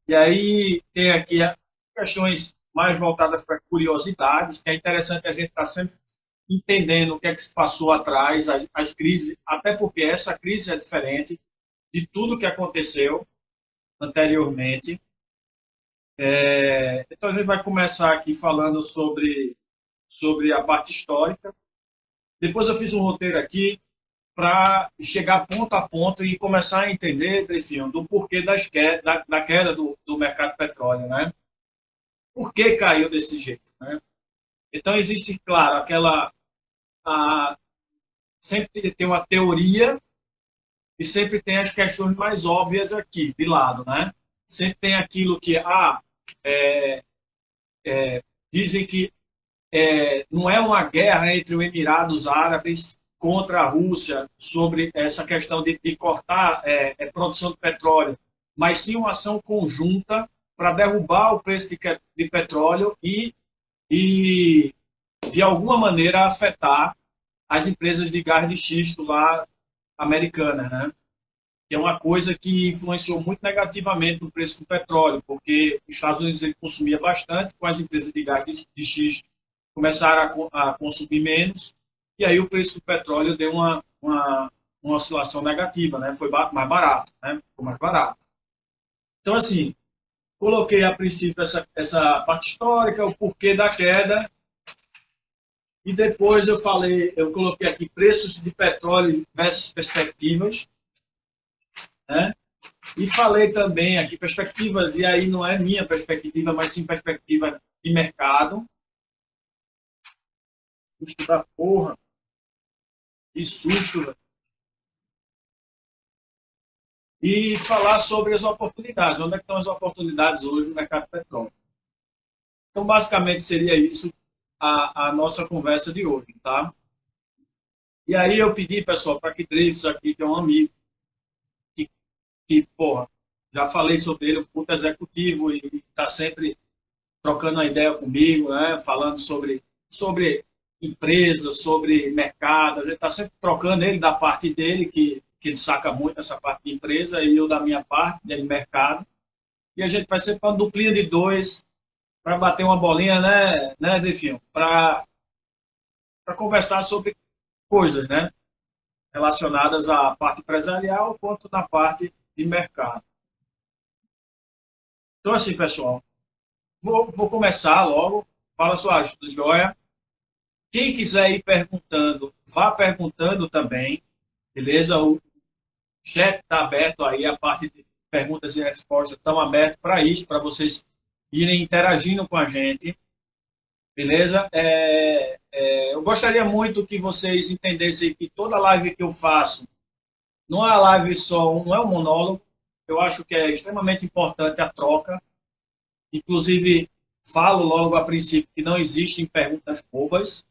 E aí tem aqui questões mais voltadas para curiosidades, que é interessante a gente estar sempre entendendo o que é que se passou atrás, as crises, até porque essa crise é diferente de tudo que aconteceu anteriormente. Então a gente vai começar aqui falando sobre a parte histórica. Depois eu fiz um roteiro aqui para chegar ponto a ponto e começar a entender, Trefinho, do porquê da queda do mercado de petróleo, né? Por que caiu desse jeito, né? Então existe, claro, a, sempre tem uma teoria e sempre tem as questões mais óbvias aqui, de lado, né? Sempre tem aquilo que, dizem que não é uma guerra entre os Emirados Árabes contra a Rússia sobre essa questão de cortar produção de petróleo, mas sim uma ação conjunta para derrubar o preço de petróleo e, de alguma maneira, afetar as empresas de gás de xisto lá americanas, né? Que é uma coisa que influenciou muito negativamente no preço do petróleo, porque os Estados Unidos ele consumia bastante, com as empresas de gás de xisto começaram a consumir menos, e aí o preço do petróleo deu uma oscilação negativa, né? Foi mais barato, né? Ficou mais barato. Então, assim, coloquei a princípio essa parte histórica, o porquê da queda, e depois eu coloquei aqui preços de petróleo versus perspectivas, né? E falei também aqui perspectivas, e aí não é minha perspectiva, mas sim perspectiva de mercado. Susto da porra, que susto, velho. E falar sobre as oportunidades, onde é que estão as oportunidades hoje no mercado de petróleo. Então, basicamente, seria isso a nossa conversa de hoje, tá? E aí eu pedi, pessoal, para que Dreyfus aqui, que é um amigo, que, porra, já falei sobre ele, um puto executivo, e está sempre trocando uma ideia comigo, né? Falando sobre empresa, sobre mercado. A gente está sempre trocando ele da parte dele, que ele saca muito essa parte de empresa, e eu da minha parte, de mercado. E a gente vai ser uma duplinha de dois para bater uma bolinha, né Drifinho? Para conversar sobre coisas, né? Relacionadas à parte empresarial quanto na parte de mercado. Então, assim, pessoal, vou começar logo. Fala sua ajuda, joia. Quem quiser ir perguntando, vá perguntando também, beleza? O chat está aberto aí, a parte de perguntas e respostas estão abertas para isso, para vocês irem interagindo com a gente, beleza? Eu gostaria muito que vocês entendessem que toda live que eu faço não é a live só, não é um monólogo. Eu acho que é extremamente importante a troca. Inclusive, falo logo a princípio que não existem perguntas bobas,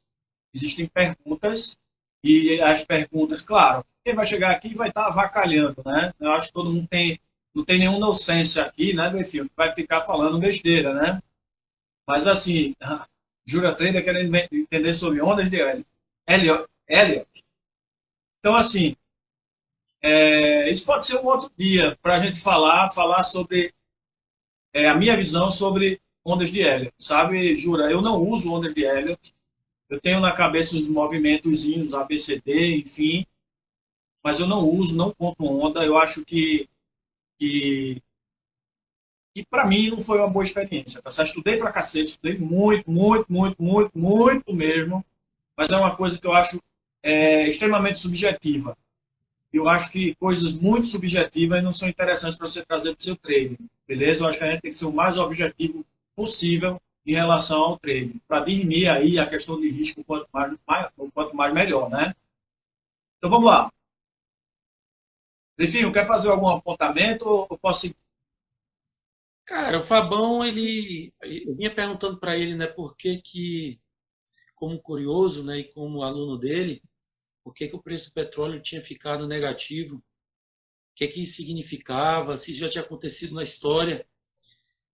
existem perguntas, e as perguntas, claro, quem vai chegar aqui vai estar avacalhando, né? Eu acho que todo mundo não tem nenhum nonsense aqui, né, meu filho, que vai ficar falando besteira, né? Mas assim, Jura Trader querendo entender sobre ondas de Elliot. Então, assim, isso pode ser um outro dia para a gente falar sobre a minha visão sobre ondas de Elliot, sabe, Jura? Eu não uso ondas de Elliot, eu tenho na cabeça os movimentozinhos, ABCD, enfim, mas eu não uso, não conto onda. Eu acho que, que para mim não foi uma boa experiência. Tá? Estudei pra cacete, estudei muito, muito, muito, muito, muito mesmo, mas é uma coisa que eu acho extremamente subjetiva. Eu acho que coisas muito subjetivas não são interessantes para você trazer para o seu trading, beleza? Eu acho que a gente tem que ser o mais objetivo possível em relação ao trading, para dirimir aí a questão de risco quanto mais melhor, né? Então vamos lá. Enfim, quer fazer algum apontamento ou eu posso seguir? Cara, o Fabão, eu vinha perguntando para ele, né, por que que, como curioso, né, e como aluno dele, por que que o preço do petróleo tinha ficado negativo, o que que isso significava, se já tinha acontecido na história.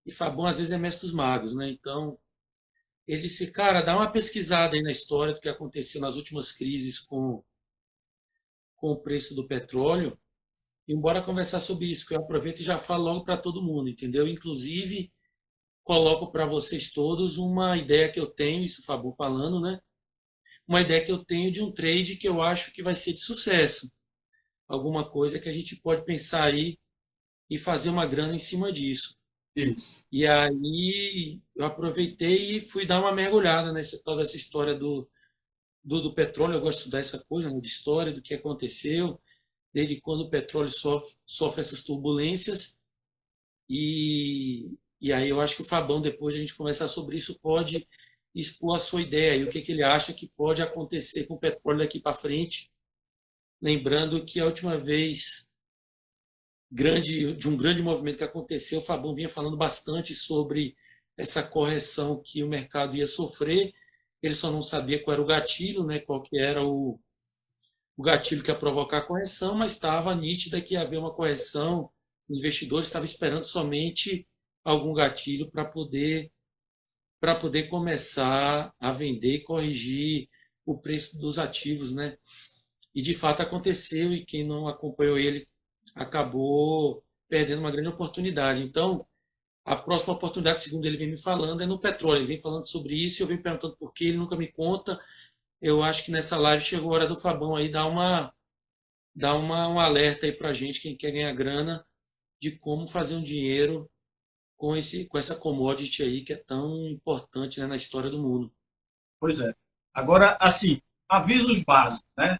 E Fabão, às vezes, é mestre dos magos, né? Então, ele disse, cara, dá uma pesquisada aí na história do que aconteceu nas últimas crises com o preço do petróleo E bora conversar sobre isso, que eu aproveito e já falo logo para todo mundo, entendeu? Inclusive, coloco para vocês todos uma ideia que eu tenho, isso o Fabu falando, né? Uma ideia que eu tenho de um trade que eu acho que vai ser de sucesso. Alguma coisa que a gente pode pensar aí e fazer uma grana em cima disso. Isso. E aí eu aproveitei e fui dar uma mergulhada nessa toda essa história do petróleo. Eu gosto de estudar essa coisa, né, de história, do que aconteceu, desde quando o petróleo sofre essas turbulências. E aí eu acho que o Fabão, depois de a gente conversar sobre isso, pode expor a sua ideia e o que, que ele acha que pode acontecer com o petróleo daqui para frente. Lembrando que a última vez de um grande movimento que aconteceu, o Fabão vinha falando bastante sobre essa correção que o mercado ia sofrer. Ele só não sabia qual era o gatilho, né, qual que era o gatilho que ia provocar a correção, mas estava nítida que ia haver uma correção. O investidor estava esperando somente algum gatilho para poder começar a vender e corrigir o preço dos ativos, né? E de fato aconteceu, e quem não acompanhou ele acabou perdendo uma grande oportunidade. Então, a próxima oportunidade, segundo ele vem me falando, é no petróleo. Ele vem falando sobre isso e eu venho perguntando por que ele nunca me conta. Eu acho que nessa live chegou a hora do Fabão aí um alerta aí pra gente, quem quer ganhar grana, de como fazer um dinheiro com essa commodity aí que é tão importante, né, na história do mundo. Pois é. Agora, assim, avisos básicos, né?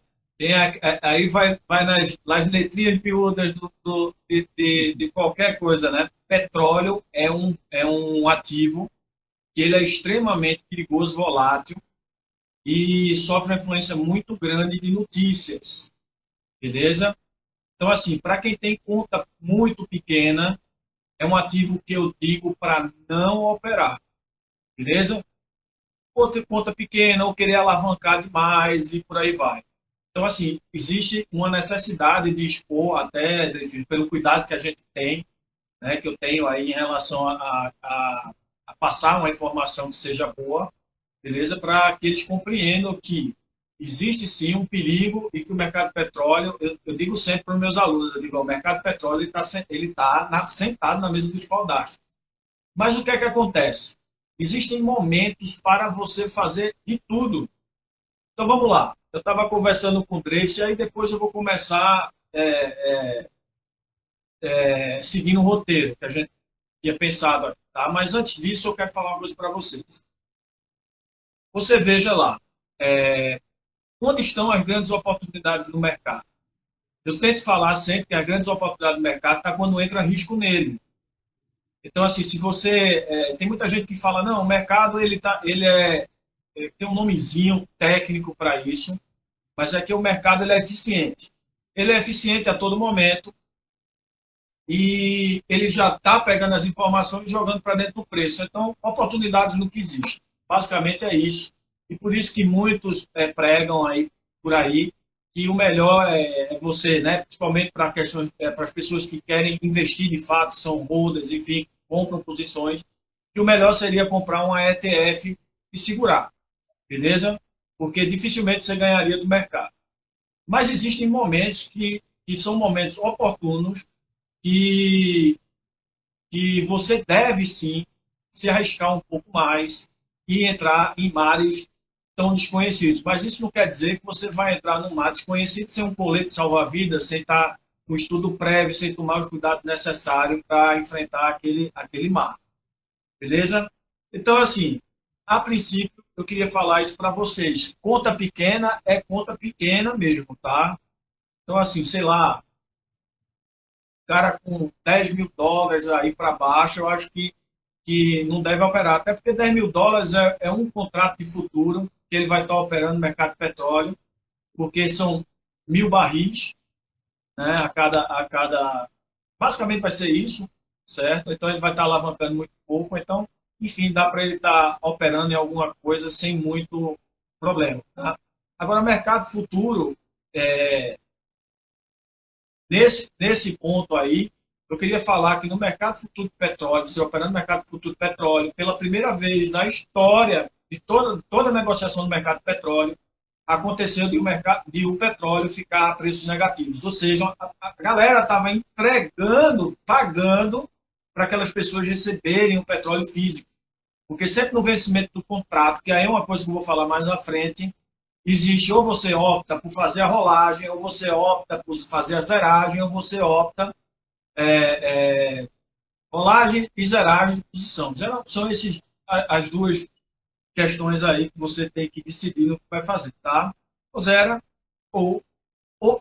Aí vai nas letrinhas miúdas de qualquer coisa, né? Petróleo é um ativo que ele é extremamente perigoso, volátil e sofre uma influência muito grande de notícias, beleza? Então, assim, para quem tem conta muito pequena, é um ativo que eu digo para não operar, beleza? Ou ter conta pequena, ou querer alavancar demais e por aí vai. Então, assim, existe uma necessidade de expor até, pelo cuidado que a gente tem, né, que eu tenho aí em relação a passar uma informação que seja boa, beleza? Para que eles compreendam que existe sim um perigo e que o mercado de petróleo, eu digo sempre para os meus alunos, eu digo, o mercado de petróleo ele tá sentado na mesa dos paudastros. Mas o que é que acontece? Existem momentos para você fazer de tudo. Então vamos lá. Eu estava conversando com o Drake, e aí depois eu vou começar seguindo o roteiro que a gente tinha pensado aqui, tá? Mas antes disso, eu quero falar uma coisa para vocês. Você veja lá, onde estão as grandes oportunidades no mercado? Eu tento falar sempre que as grandes oportunidades do mercado estão quando entra risco nele. Então, assim, se você. Tem muita gente que fala, não, o mercado tem um nomezinho técnico para isso, mas é que o mercado ele é eficiente. Ele é eficiente a todo momento e ele já está pegando as informações e jogando para dentro do preço. Então, oportunidades no que existe. Basicamente é isso. E por isso que muitos pregam aí por aí que o melhor é você, né, principalmente para questões para as pessoas que querem investir de fato, são holders, enfim, compram posições, que o melhor seria comprar uma ETF e segurar, beleza? Porque dificilmente você ganharia do mercado. Mas existem momentos que são momentos oportunos que, que você deve sim se arriscar um pouco mais e entrar em mares tão desconhecidos. Mas isso não quer dizer que você vai entrar num mar desconhecido sem um colete salva-vidas, sem estar com estudo prévio, sem tomar os cuidados necessários para enfrentar aquele mar. Beleza? Então, assim, a princípio, eu queria falar isso para vocês. Conta pequena é conta pequena mesmo, tá? Então, assim, sei lá, cara com US$ 10.000 aí para baixo, eu acho que não deve operar. Até porque US$ 10.000 é um contrato de futuro que ele vai estar operando no mercado de petróleo, porque são 1.000 barris, né, a cada. Basicamente vai ser isso, certo? Então ele vai estar alavancando muito pouco. Então, enfim, dá para ele estar operando em alguma coisa sem muito problema. Tá? Agora, o mercado futuro, é, nesse ponto aí, eu queria falar que no mercado futuro de petróleo, você operando no mercado futuro de petróleo, pela primeira vez na história de toda a negociação do mercado de petróleo, aconteceu de o petróleo ficar a preços negativos. Ou seja, a galera estava entregando, pagando para aquelas pessoas receberem o petróleo físico. Porque sempre no vencimento do contrato, que aí é uma coisa que eu vou falar mais à frente, existe ou você opta por fazer a rolagem, ou você opta por fazer a zeragem, ou você opta rolagem e zeragem de posição. São as duas questões aí que você tem que decidir no que vai fazer, tá? Ou zera, ou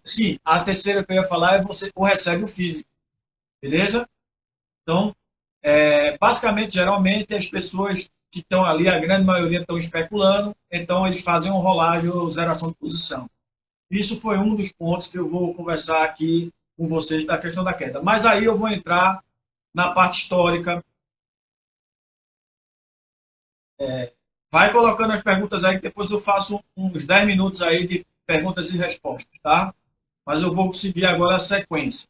sim, a terceira que eu ia falar é você ou recebe o físico, beleza? Então, basicamente, geralmente, as pessoas que estão ali, a grande maioria estão especulando, então eles fazem um rolagem ou zeração de posição. Isso foi um dos pontos que eu vou conversar aqui com vocês da questão da queda. Mas aí eu vou entrar na parte histórica. Vai colocando as perguntas aí, que depois eu faço uns 10 minutos aí de perguntas e respostas, tá? Mas eu vou seguir agora a sequência.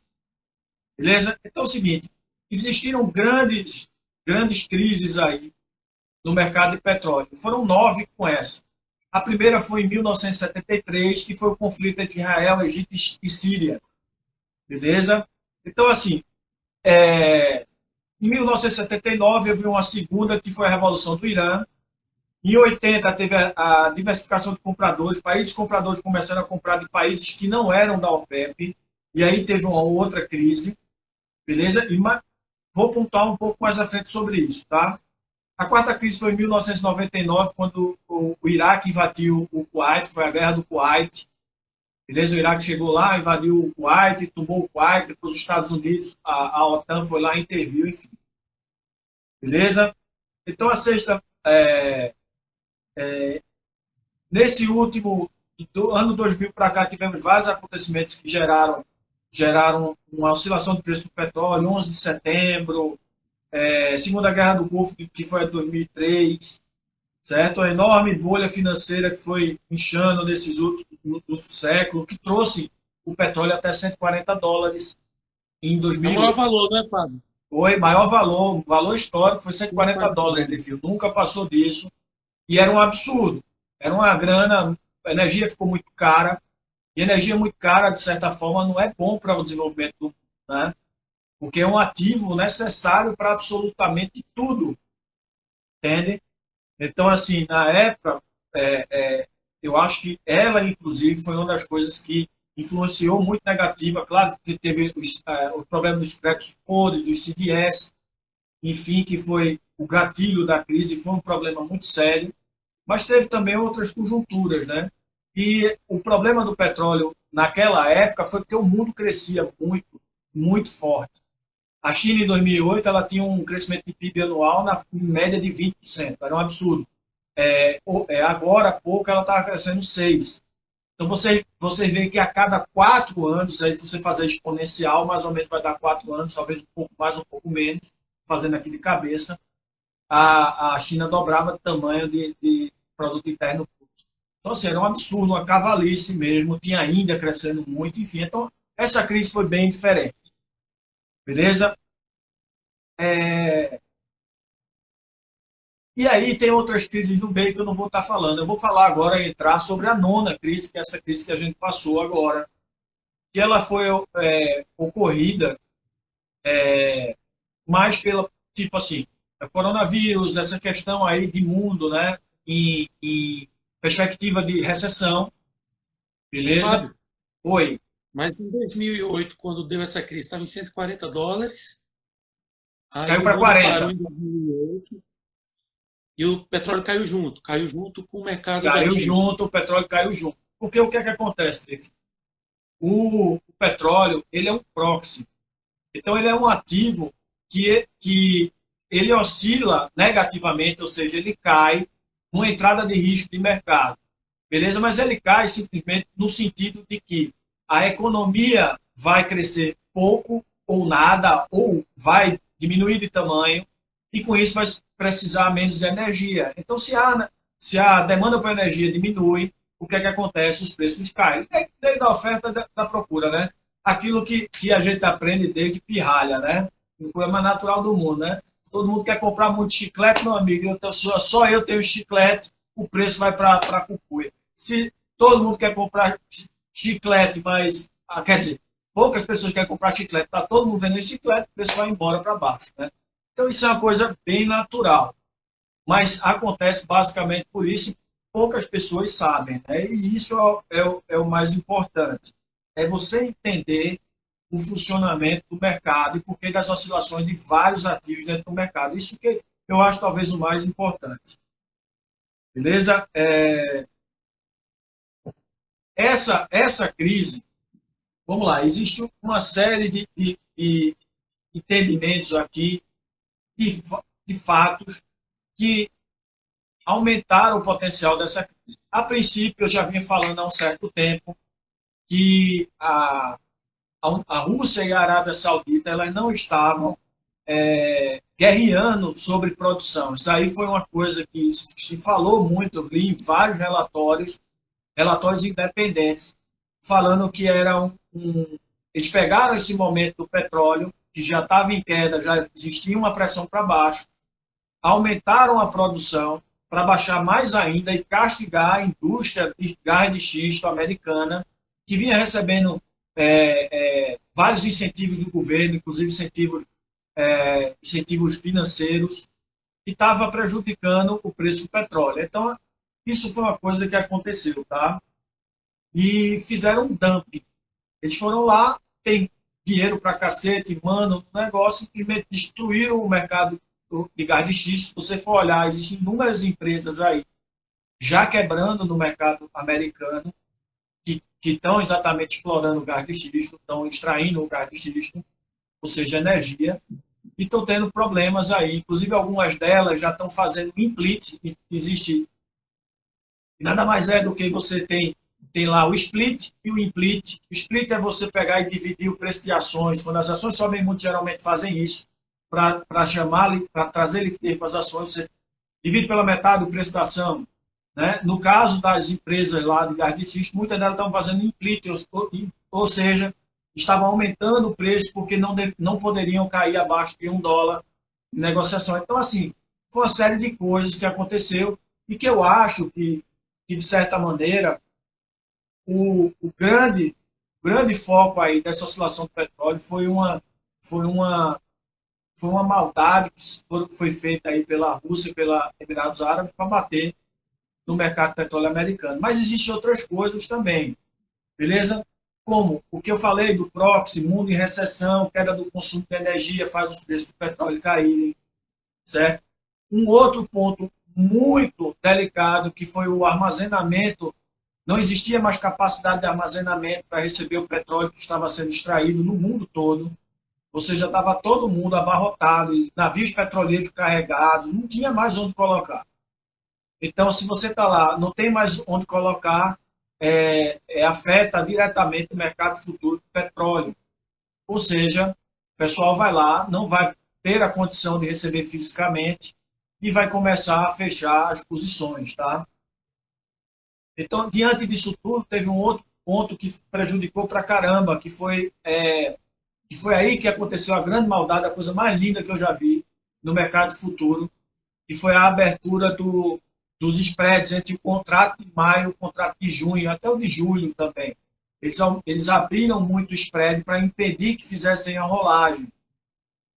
Beleza? Então é o seguinte, existiram grandes crises aí no mercado de petróleo. Foram 9 com essa. A primeira foi em 1973, que foi o conflito entre Israel, Egito e Síria. Beleza? Então, assim, em 1979 houve uma segunda, que foi a Revolução do Irã. Em 80 teve a diversificação de compradores. Países compradores começaram a comprar de países que não eram da OPEP. E aí teve uma outra crise. Beleza? E vou pontuar um pouco mais à frente sobre isso, tá? A quarta crise foi em 1999, quando o Iraque invadiu o Kuwait, foi a guerra do Kuwait. Beleza? O Iraque chegou lá, invadiu o Kuwait, tomou o Kuwait, depois os Estados Unidos, a OTAN foi lá, interviu, enfim. Beleza? Então a sexta, nesse último, do ano 2000 para cá, tivemos vários acontecimentos que geraram uma oscilação do preço do petróleo, 11 de setembro, Segunda Guerra do Golfo, que foi em 2003, certo? A enorme bolha financeira que foi inchando nesses últimos séculos, que trouxe o petróleo até $140 em É o 2008. maior valor, né, Fábio? Foi maior valor histórico, foi $140 de fio, nunca passou disso, e era um absurdo, era uma grana, a energia ficou muito cara, e energia muito cara, de certa forma, não é bom para o desenvolvimento do mundo, né? Porque é um ativo necessário para absolutamente tudo, entende? Então, assim, na época, eu acho que ela, inclusive, foi uma das coisas que influenciou muito negativa. Claro que teve o problema dos créditos podres, dos CDS, enfim, que foi o gatilho da crise, foi um problema muito sério, mas teve também outras conjunturas, né? E o problema do petróleo naquela época foi porque o mundo crescia muito, muito forte. A China, em 2008, ela tinha um crescimento de PIB anual em média de 20%. Era um absurdo. Agora, há pouco, ela estava crescendo 6%. Então, você vê que a cada 4 anos, aí se você fazer exponencial, mais ou menos vai dar 4 anos, talvez um pouco mais, um pouco menos, fazendo aqui de cabeça, a China dobrava de tamanho de produto interno bruto. Então, assim, era um absurdo, uma cavalice mesmo. Tinha a Índia crescendo muito, enfim. Então, essa crise foi bem diferente. Beleza? E aí tem outras crises no meio que eu não vou estar falando. Eu vou falar agora, entrar sobre a nona crise, que é essa crise que a gente passou agora. Que ela foi ocorrida mais pela, tipo assim, o coronavírus, essa questão aí de mundo, né? Em perspectiva de recessão, beleza? Fábio, Oi. mas em 2008, quando deu essa crise, estava em $140. Aí Caiu o para mundo parou 40. em 2008 e o petróleo caiu junto com o mercado de Caiu ativos. junto, o petróleo caiu junto. Porque o que é que acontece, David? O petróleo, ele é um proxy. Então, ele é um ativo que ele oscila negativamente, ou seja, ele cai com entrada de risco de mercado. Beleza? Mas ele cai simplesmente no sentido de que a economia vai crescer pouco ou nada, ou vai diminuir de tamanho, e com isso vai precisar menos de energia. Então, se a demanda por energia diminui, o que é que acontece? Os preços caem. Lei da oferta e da procura, né? Aquilo que a gente aprende desde pirralha, né? O problema natural do mundo, né? Todo mundo quer comprar muito chiclete, meu amigo. Só eu tenho chiclete, o preço vai para a cucuia. todo mundo quer comprar chiclete, mas, quer dizer, poucas pessoas querem comprar chiclete, está todo mundo vendendo chiclete, o preço vai embora para baixo. Né? Então, isso é uma coisa bem natural. Mas acontece basicamente por isso, e poucas pessoas sabem. Né? E isso é o mais importante. É você entender o funcionamento do mercado e por que das oscilações de vários ativos dentro do mercado. Isso que eu acho talvez o mais importante. Beleza? Essa crise, vamos lá, existe uma série de entendimentos aqui, de, de fatos que aumentaram o potencial dessa crise. A princípio, eu já vinha falando há um certo tempo que a Rússia e a Arábia Saudita elas não estavam guerreando sobre produção. Isso aí foi uma coisa que se falou muito, eu li em vários relatórios independentes, falando que era eles pegaram esse momento do petróleo, que já estava em queda, já existia uma pressão para baixo, aumentaram a produção para baixar mais ainda e castigar a indústria de gás de xisto americana, que vinha recebendo vários incentivos do governo, inclusive incentivos financeiros, e estava prejudicando o preço do petróleo. Então, isso foi uma coisa que aconteceu, tá? E fizeram um dumping. Eles foram lá, tem dinheiro para cacete, mandam no negócio, simplesmente destruíram o mercado de gás de xisto. Se você for olhar, existem inúmeras empresas aí já quebrando no mercado americano, que estão exatamente explorando o gás de xisto, estão extraindo o gás de xisto, ou seja, energia, e estão tendo problemas aí. Inclusive, algumas delas já estão fazendo implit. Existe nada mais é do que você tem lá o split e o implit. O split é você pegar e dividir o preço de ações. Quando as ações sobem muito, geralmente fazem isso para trazer liquidez para as ações. Você divide pela metade o preço da ação. Né? No caso das empresas lá de gás de xisto, muitas delas estão fazendo implit, ou seja, estavam aumentando o preço porque não poderiam cair abaixo de $1 em negociação. Então, assim, foi uma série de coisas que aconteceu e que eu acho que de certa maneira, o grande foco aí dessa oscilação do petróleo foi uma, foi uma maldade que foi feita aí pela Rússia e pela Emirados Árabes para bater no mercado de petróleo americano. Mas existem outras coisas também, beleza? Como o que eu falei do proxy, mundo em recessão, queda do consumo de energia faz os preços do petróleo caírem, certo? Um outro ponto muito delicado que foi o armazenamento. Não existia mais capacidade de armazenamento para receber o petróleo que estava sendo extraído no mundo todo. Ou seja, estava todo mundo abarrotado, navios petroleiros carregados, não tinha mais onde colocar. Então, se você está lá, não tem mais onde colocar, afeta diretamente o mercado futuro do petróleo. Ou seja, o pessoal vai lá, não vai ter a condição de receber fisicamente e vai começar a fechar as posições, tá? Então, diante disso tudo, teve um outro ponto que prejudicou para caramba, que foi aí que aconteceu a grande maldade, a coisa mais linda que eu já vi no mercado futuro, que foi a abertura dos spreads entre o contrato de maio e o contrato de junho, até o de julho também. Eles abriram muito o spread para impedir que fizessem a rolagem.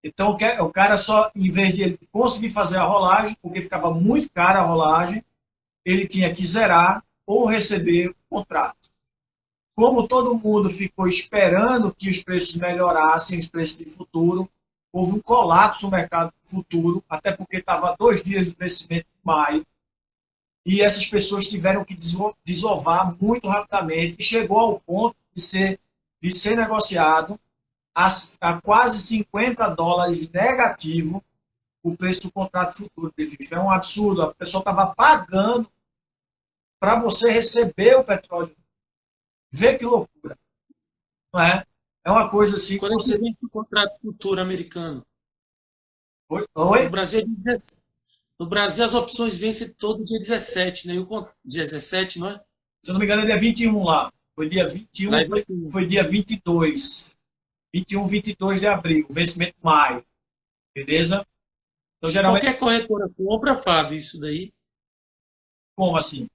Então, o cara só, em vez de ele conseguir fazer a rolagem, porque ficava muito cara a rolagem, ele tinha que zerar ou receber o contrato. Como todo mundo ficou esperando que os preços melhorassem, os preços de futuro, houve um colapso no mercado futuro, até porque estava a 2 dias de vencimento de maio, e essas pessoas tiveram que desovar muito rapidamente, e chegou ao ponto de ser negociado a quase $50 negativo o preço do contrato futuro. É um absurdo, a pessoa estava pagando para você receber o petróleo. Vê que loucura. Não é? É uma coisa assim que Quando é que você. vem o contrato futuro americano? Oi? No Oi? Brasil, no Brasil as opções vencem todo dia 17, né? 17, não é? Se eu não me engano, é dia 21 lá. Foi dia 21, Lá é foi, 21. foi dia 22. 21, 22 de abril, vencimento de maio. Beleza? Então, geralmente, Qualquer corretora compra, Fábio, isso daí. como assim?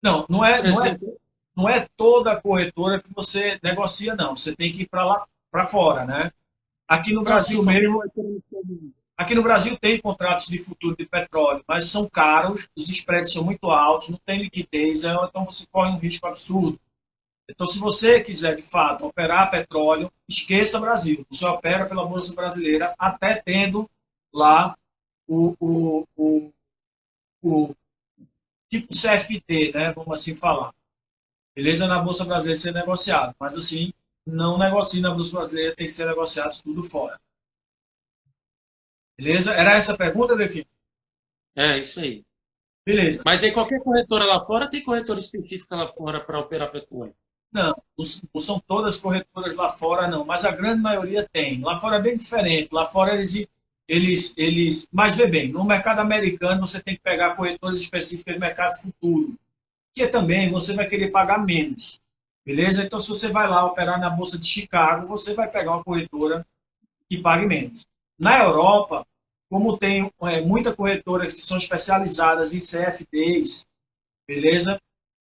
Não, Por exemplo, não é toda corretora que você negocia, não. Você tem que ir para lá, para fora, né? Aqui no não, sim, Brasil qualquer mesmo, corretora no exterior. aqui no Brasil tem contratos de futuro de petróleo, mas são caros, os spreads são muito altos, não tem liquidez, então você corre um risco absurdo. Então, se você quiser, de fato, operar petróleo, esqueça Brasil. Você opera pela Bolsa Brasileira, até tendo lá o, o, o, o tipo CFD, né? Vamos assim falar. Beleza? Na Bolsa Brasileira ser negociado. Mas, assim, não negocie na Bolsa Brasileira, tem que ser negociado tudo fora. Beleza? Era essa a pergunta, Delfim? É, isso aí. Beleza. Mas aí qualquer corretora lá fora tem corretora específica lá fora para operar petróleo. Não, não são todas corretoras lá fora, não, mas a grande maioria tem. Lá fora é bem diferente. Lá fora mas vê bem, no mercado americano você tem que pegar corretoras específicas de mercado futuro, que também você vai querer pagar menos. Beleza? Então, se você vai lá operar na Bolsa de Chicago, você vai pegar uma corretora que pague menos. Na Europa, como tem muitas corretoras que são especializadas em CFDs, beleza?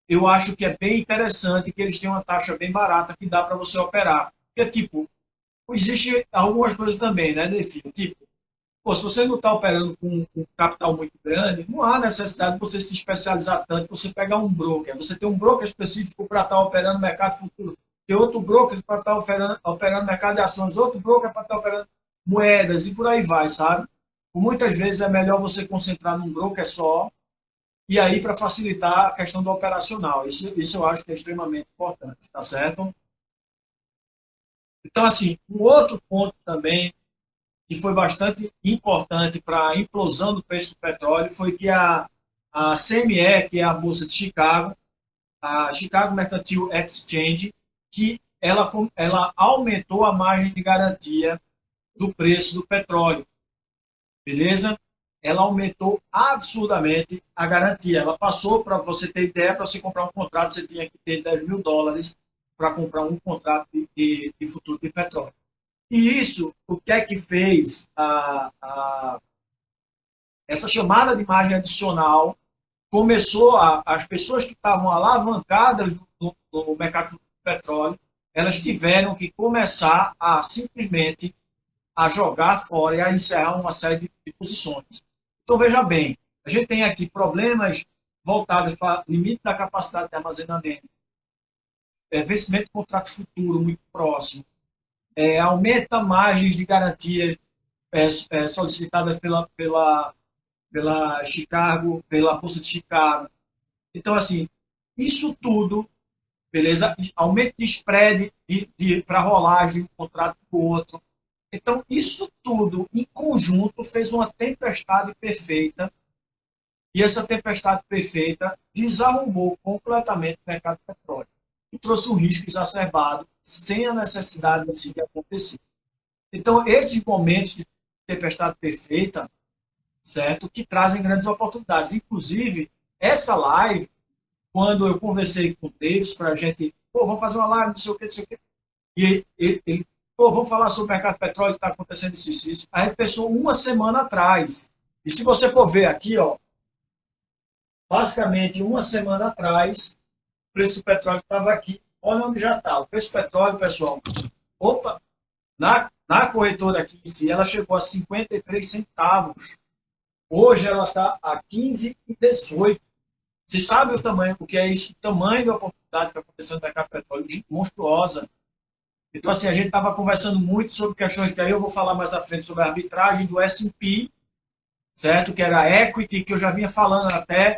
Eu acho que é bem interessante que eles têm uma taxa bem barata que dá para você operar. Porque, tipo, existe algumas coisas também, né, Delfim? Tipo, pô, se você não está operando com capital muito grande, não há necessidade de você se especializar tanto, você pegar um broker. Você tem um broker específico para estar operando no mercado futuro, tem outro broker para estar operando no mercado de ações, outro broker para estar operando moedas e por aí vai, sabe? Muitas vezes é melhor você concentrar num broker só e aí para facilitar a questão do operacional. Isso eu acho que é extremamente importante, tá certo? Então, assim, um outro ponto também que foi bastante importante para a implosão do preço do petróleo foi que a CME, que é a Bolsa de Chicago, a Chicago Mercantile Exchange, que ela aumentou a margem de garantia do preço do petróleo, beleza? Ela aumentou absurdamente a garantia. Ela passou, para você ter ideia, para você comprar um contrato, você tinha que ter US$ 10.000 para comprar um contrato de futuro de petróleo. E isso, o que é que fez essa chamada de margem adicional? As pessoas que estavam alavancadas no mercado de petróleo, elas tiveram que começar a simplesmente a jogar fora e a encerrar uma série de posições. Então, veja bem, a gente tem aqui problemas voltados para limite da capacidade de armazenamento, vencimento de contrato futuro muito próximo, aumenta margens de garantia solicitadas pela Chicago, pela Bolsa de Chicago. Então, assim, isso tudo, beleza? Aumento de spread para rolagem de um contrato com o outro. Então, isso tudo em conjunto fez uma tempestade perfeita. E essa tempestade perfeita desarrumou completamente o mercado de petróleo e trouxe um risco exacerbado sem a necessidade assim de acontecer. Então, esses momentos de tempestade perfeita, certo, que trazem grandes oportunidades. Inclusive, essa live, quando eu conversei com o Davis para a gente, pô, vamos fazer uma live, não sei o que, não sei o que, e ele pô, vamos falar sobre o mercado de petróleo que está acontecendo isso. A gente pensou uma semana atrás. E se você for ver aqui, ó, basicamente uma semana atrás, o preço do petróleo estava aqui. Olha onde já está. O preço do petróleo, pessoal, opa, na corretora aqui em si, ela chegou a 53 centavos. Hoje ela está a 15,18. Você sabe o tamanho, o que é isso? O tamanho da oportunidade que aconteceu no mercado de petróleo, monstruosa. Então, assim, a gente estava conversando muito sobre questões que aí eu vou falar mais à frente sobre a arbitragem do S&P, certo? Que era a equity, que eu já vinha falando até.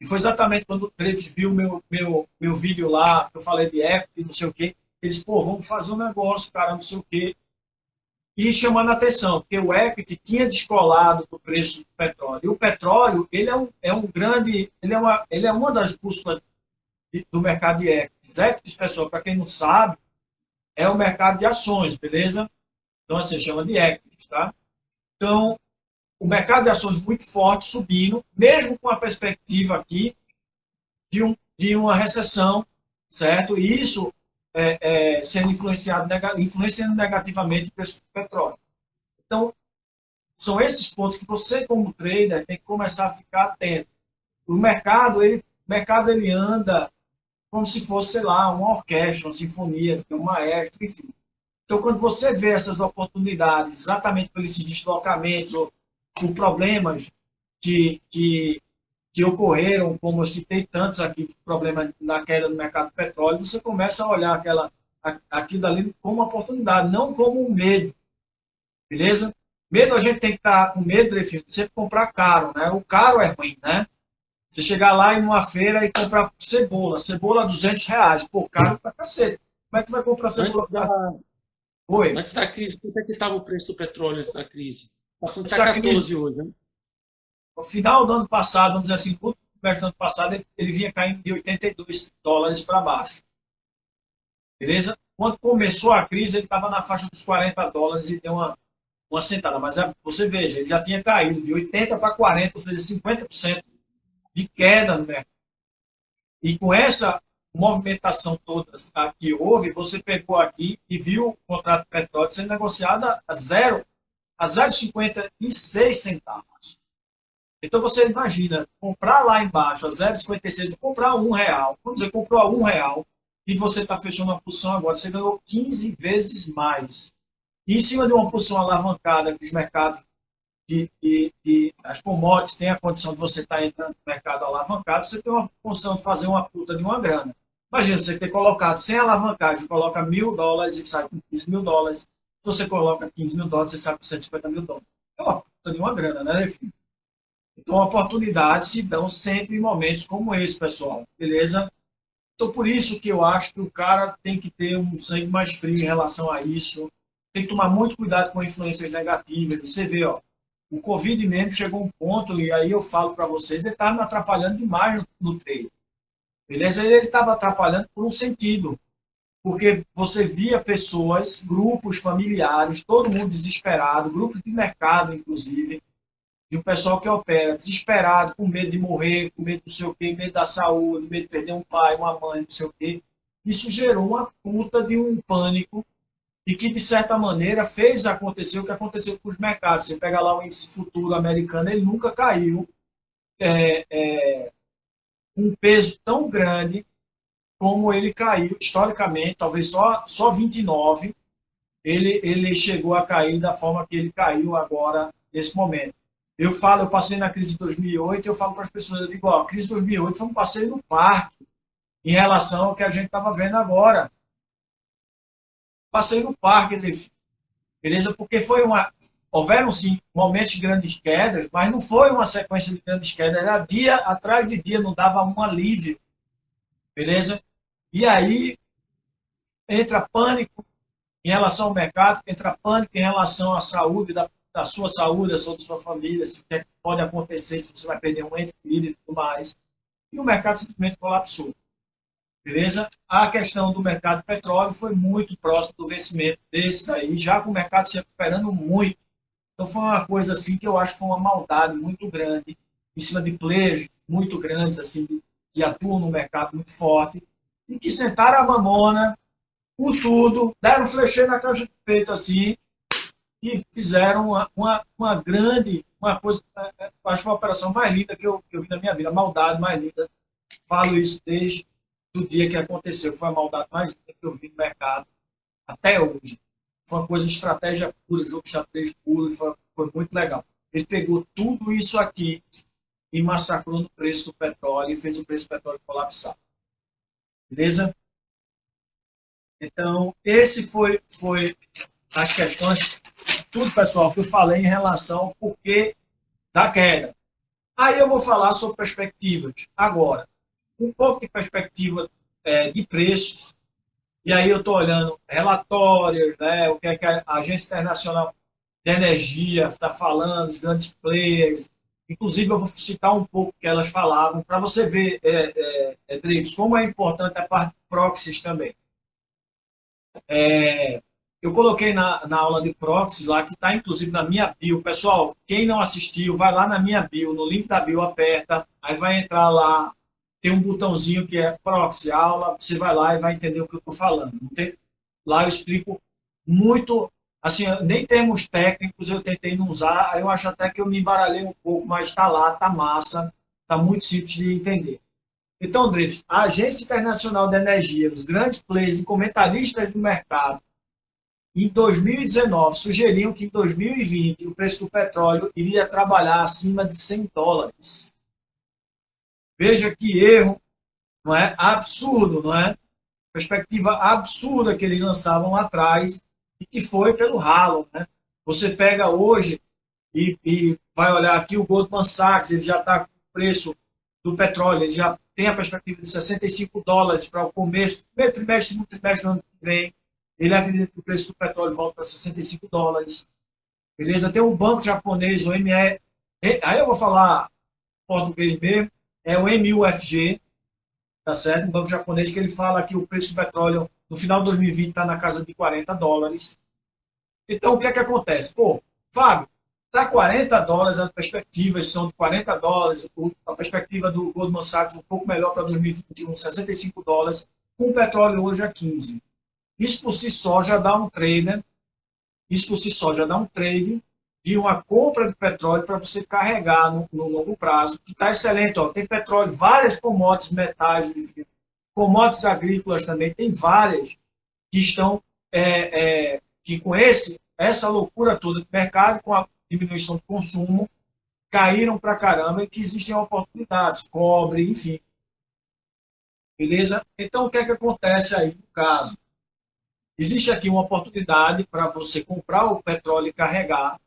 E foi exatamente quando o David viu meu vídeo lá, que eu falei de equity, não sei o quê. Eles, pô, vamos fazer um negócio, cara, não sei o quê. E chamando a atenção, porque o equity tinha descolado do preço do petróleo. E o petróleo, ele é um grande, ele é uma das bússolas do mercado de equities. Equities, pessoal, para quem não sabe, é o mercado de ações, beleza? Então, assim, chama de equities, tá? Então, o mercado de ações muito forte, subindo, mesmo com a perspectiva aqui de uma recessão, certo? E isso sendo influenciando negativamente o preço do petróleo. Então, são esses pontos que você, como trader, tem que começar a ficar atento. O mercado, ele O mercado ele anda como se fosse, sei lá, uma orquestra, uma sinfonia, tem um maestro, enfim. Então, quando você vê essas oportunidades, exatamente por esses deslocamentos ou por problemas que, que, que ocorreram, como eu citei tantos aqui, problema na queda do mercado do petróleo, você começa a olhar aquilo ali como uma oportunidade, não como um medo, beleza? Medo, a gente tem que estar com medo, de sempre comprar caro, né? O caro é ruim, né? Você chegar lá em uma feira e comprar cebola R$ 200, pô, caro pra cacete. Como é que tu vai comprar cebola? Antes da, Oi? antes da crise, quanto é que estava o preço do petróleo antes da crise? Está falando que está Essa crise, 14 hoje, né? no final do ano passado, vamos dizer assim, no começo do ano passado, ele vinha caindo de US$ 82 para baixo. Beleza? Quando começou a crise, ele estava na faixa dos US$ 40 e deu uma sentada. Mas você veja, ele já tinha caído de 80 para 40, ou seja, 50% de queda no mercado. E com essa movimentação toda que houve, você pegou aqui e viu o contrato de petróleo sendo negociado a 0,56 centavos. Então você imagina, comprar lá embaixo a 0,56 e comprar a R$ 1. Vamos dizer, comprou a R$ 1 e você está fechando uma posição agora, você ganhou 15 vezes mais. E em cima de uma posição alavancada que os mercados as commodities têm a condição de você estar entrando no mercado alavancado, você tem uma condição de fazer uma puta de uma grana. Imagina, você ter colocado sem alavancagem, coloca US$ 1.000 e sai com US$ 15.000. Se você coloca US$ 15.000, você sai com US$ 150.000. É uma puta de uma grana, né, filho? Então, oportunidades se dão sempre em momentos como esse, pessoal. Beleza? Então, por isso que eu acho que o cara tem que ter um sangue mais frio em relação a isso. Tem que tomar muito cuidado com influências negativas. Você vê, ó, o Covid mesmo chegou a um ponto, e aí eu falo para vocês, ele estava me atrapalhando demais no trade. Beleza? Ele estava atrapalhando por um sentido. Porque você via pessoas, grupos familiares, todo mundo desesperado, grupos de mercado, inclusive, e o pessoal que opera desesperado, com medo de morrer, com medo do seu quê, medo da saúde, medo de perder um pai, uma mãe, não sei o quê. Isso gerou uma puta de um pânico e que, de certa maneira, fez acontecer o que aconteceu com os mercados. Você pega lá o índice futuro americano, ele nunca caiu com um peso tão grande como ele caiu historicamente, talvez só 29, ele chegou a cair da forma que ele caiu agora, nesse momento. Eu passei na crise de 2008, eu falo para as pessoas, eu digo, ó, a crise de 2008 foi um passeio no parque em relação ao que a gente estava vendo agora. Passeio no parque, beleza? Porque houveram sim momentos de grandes quedas, mas não foi uma sequência de grandes quedas, era dia atrás de dia, não dava um alívio, beleza? E aí entra pânico em relação ao mercado, entra pânico em relação à saúde, da sua saúde, da sua família, se pode acontecer, se você vai perder um ente querido e tudo mais. E o mercado simplesmente colapsou. Beleza? A questão do mercado de petróleo foi muito próximo do vencimento desse daí, já com o mercado se recuperando muito. Então foi uma coisa assim que eu acho que foi uma maldade muito grande, em cima de players muito grandes, assim, que atuam no mercado muito forte, e que sentaram a mamona por tudo, deram um flecheiro na caixa de peito assim, e fizeram uma grande, uma coisa, acho que foi a operação mais linda que eu vi na minha vida, a maldade mais linda. Falo isso desde o dia que aconteceu, que foi a maldade mais linda que eu vi no mercado até hoje. Foi uma coisa de estratégia pura, jogo de xadrez puro, foi muito legal. Ele pegou tudo isso aqui e massacrou no preço do petróleo e fez o preço do petróleo colapsar. Beleza? Então, esse foi as questões, tudo, pessoal, que eu falei em relação ao porquê da queda. Aí eu vou falar sobre perspectivas. Agora, um pouco de perspectiva de preços. E aí eu estou olhando relatórios, né, o que é que a Agência Internacional de Energia está falando, os grandes players. Inclusive, eu vou citar um pouco o que elas falavam, para você ver, Drives, como é importante a parte de proxies também. Eu coloquei na aula de proxies lá, que está inclusive na minha bio. Pessoal, quem não assistiu, vai lá na minha bio, no link da bio, aperta, aí vai entrar lá, tem um botãozinho que é proxy aula, você vai lá e vai entender o que eu estou falando. Lá eu explico muito, assim, nem termos técnicos eu tentei não usar, aí eu acho até que eu me embaralhei um pouco, mas está lá, está massa, está muito simples de entender. Então, Drift, a Agência Internacional de Energia, os grandes players e comentaristas do mercado, em 2019, sugeriam que em 2020 o preço do petróleo iria trabalhar acima de $100. Veja que erro, não é? Absurdo, não é? Perspectiva absurda que eles lançavam lá atrás e que foi pelo ralo, né? Você pega hoje e vai olhar aqui o Goldman Sachs, ele já está com o preço do petróleo, ele já tem a perspectiva de $65 para o começo, primeiro trimestre, segundo trimestre do ano que vem. Ele acredita que o preço do petróleo volta para $65. Beleza? Tem um banco japonês, o ME, aí eu vou falar português mesmo, é o MUFG, tá certo? Um banco japonês que ele fala que o preço do petróleo no final de 2020 está na casa de $40. Então, o que é que acontece? Pô, Fábio, está $40, as perspectivas são de $40, a perspectiva do Goldman Sachs um pouco melhor para 2021, $65, com o petróleo hoje a 15. Isso por si só já dá um trader, isso por si só já dá um trade de uma compra de petróleo para você carregar no longo prazo, que está excelente. Ó. Tem petróleo, várias commodities, metais, commodities agrícolas também, tem várias que estão, que com essa loucura toda do mercado, com a diminuição do consumo, caíram para caramba e que existem oportunidades, cobre, enfim. Beleza? Então, o que é que acontece aí no caso? Existe aqui uma oportunidade para você comprar o petróleo e carregar.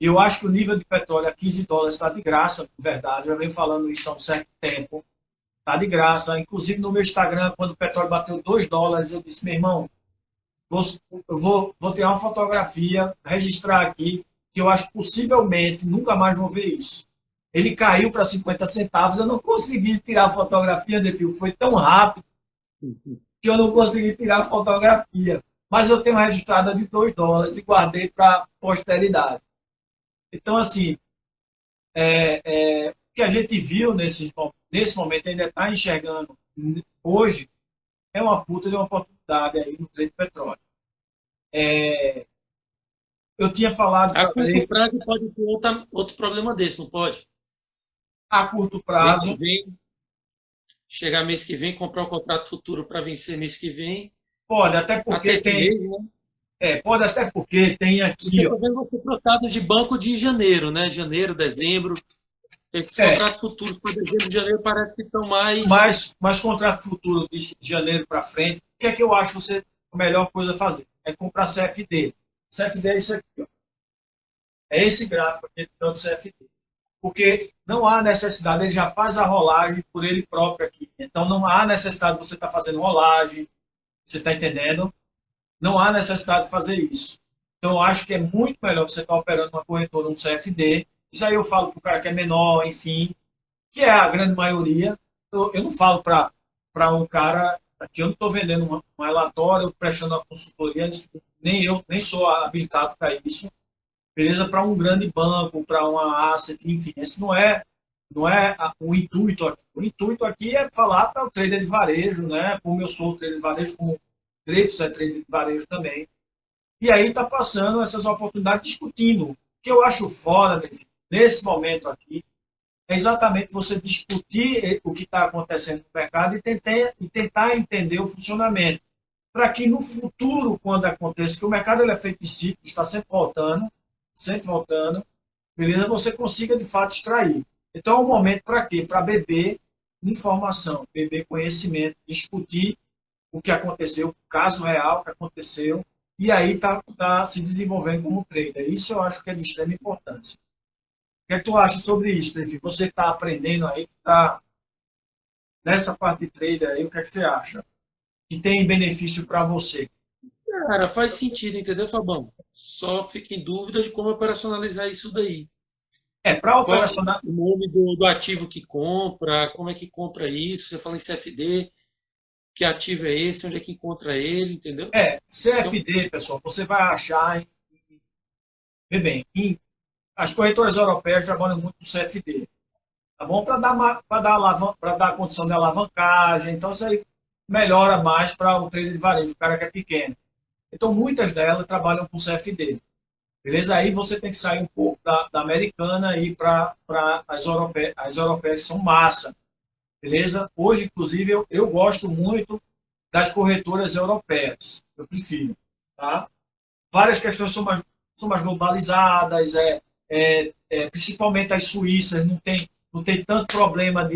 Eu acho que o nível de petróleo a $15 está de graça, de verdade. Eu venho falando isso há um certo tempo. Está de graça. Inclusive no meu Instagram, quando o petróleo bateu $2, eu disse, meu irmão, vou tirar uma fotografia, registrar aqui, que eu acho que possivelmente nunca mais vou ver isso. Ele caiu para 50 centavos, eu não consegui tirar a fotografia, Defil, foi tão rápido que eu não consegui tirar a fotografia. Mas eu tenho registrada de $2 e guardei para posteridade. Então, assim, o que a gente viu nesse momento, ainda está enxergando hoje, é uma puta de uma oportunidade aí no trade de petróleo. Eu tinha falado A para curto ele, prazo pode ter outro problema desse, não pode? a curto Mês que prazo, vem, chegar mês que vem, comprar o contrato futuro para vencer mês que vem, pode, até até porque esse tem, mês, né? pode até porque tem Porque aqui, eu ó, estou vendo você para os dados de banco de janeiro, né? Janeiro, dezembro. Esses é, contratos futuros para dezembro e janeiro parece que estão mais. mas contrato futuro de janeiro para frente, o que é que eu acho você a melhor coisa a fazer? É comprar CFD. CFD é isso aqui, ó. É esse gráfico aqui do CFD. Porque não há necessidade, ele já faz a rolagem por ele próprio aqui. Então não há necessidade de você estar fazendo rolagem, você está entendendo? Não há necessidade de fazer isso. Então eu acho que é muito melhor você estar operando uma corretora, um CFD. Isso aí eu falo para o cara que é menor, enfim, que é a grande maioria. Eu não falo para um cara, aqui eu não estou vendendo um relatório, prestando uma consultoria, nem eu, nem sou habilitado para isso, beleza? Para um grande banco, para uma asset, enfim, esse não é o intuito aqui. O intuito aqui é falar para o trader de varejo, né? Como eu sou trader de varejo, como o Dreyfus é trader de varejo também. E aí está passando essas oportunidades discutindo. O que eu acho fora nesse momento aqui é exatamente você discutir o que está acontecendo no mercado e tentar entender o funcionamento. Para que no futuro, quando aconteça, que o mercado ele é feito de ciclos, está sempre voltando, beleza? Você consiga de fato extrair. Então é um momento para quê? Para beber informação, beber conhecimento, discutir o que aconteceu, o caso real que aconteceu, e aí tá se desenvolvendo como trader. Isso eu acho que é de extrema importância. O que é que tu acha sobre isso, Levi? Você está aprendendo aí, está nessa parte de trader aí, o que é que você acha? Que tem benefício para você? Cara, faz sentido, entendeu, Fabão? Só fica em dúvida de como operacionalizar isso daí. Para Qual operacionar, o nome do ativo que compra, como é que compra isso? Você fala em CFD, que ativo é esse, onde é que encontra ele, entendeu? Então, CFD, pessoal, você vai achar, vê bem, as corretoras europeias trabalham muito com CFD, tá bom? Para dar condição de alavancagem, então isso aí melhora mais para o trader de varejo, o cara que é pequeno. Então muitas delas trabalham com CFD. Beleza? Aí você tem que sair um pouco da americana e ir para as europeias, são massa. beleza? Hoje, inclusive, eu gosto muito das corretoras europeias, eu prefiro, tá? Várias questões são mais globalizadas, principalmente as suíças não tem tanto problema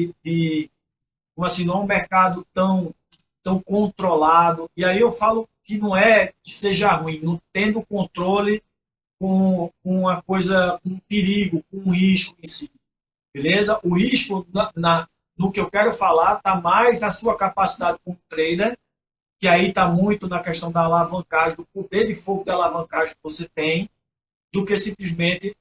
como assim, não é um mercado tão controlado. E aí eu falo que não é que seja ruim, não tendo controle com uma coisa, um perigo, com um risco em si, beleza? O risco no que eu quero falar está mais na sua capacidade como trader, que aí está muito na questão da alavancagem, do poder de fogo de alavancagem que você tem, do que simplesmente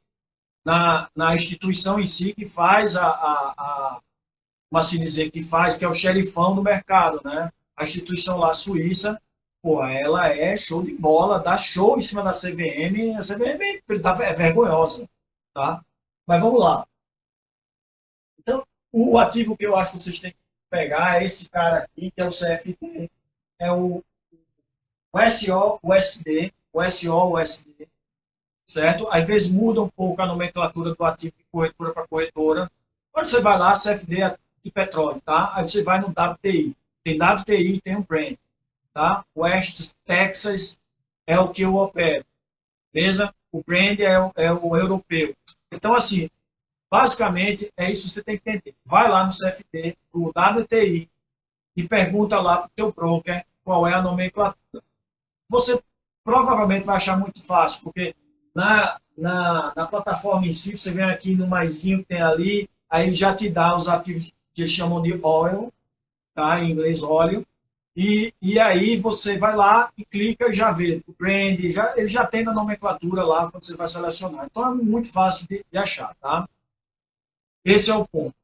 na instituição em si que faz como assim dizer, que faz, que é o xerifão do mercado, né? A instituição lá suíça, pô, ela é show de bola, dá show em cima da CVM, a CVM é vergonhosa, tá? Mas vamos lá. Então, o ativo que eu acho que vocês têm que pegar é esse cara aqui, que é o CFD, é o SO-USD, o SO-USD, certo? Às vezes muda um pouco a nomenclatura do ativo de corretora para corretora. Quando você vai lá, CFD é de petróleo, tá? Aí você vai no WTI. Tem WTI e tem um Brent, tá? West Texas é o que eu opero, beleza? O Brent é o europeu. Então, assim, basicamente é isso que você tem que entender. Vai lá no CFD, no WTI, e pergunta lá para o teu broker qual é a nomenclatura. Você provavelmente vai achar muito fácil, porque na plataforma em si, você vem aqui no maisinho que tem ali, aí ele já te dá os ativos que eles chamam de oil, tá? Em inglês óleo, e aí você vai lá e clica e já vê o brand, ele já tem na nomenclatura lá quando você vai selecionar. Então é muito fácil de achar, tá? Esse é o ponto.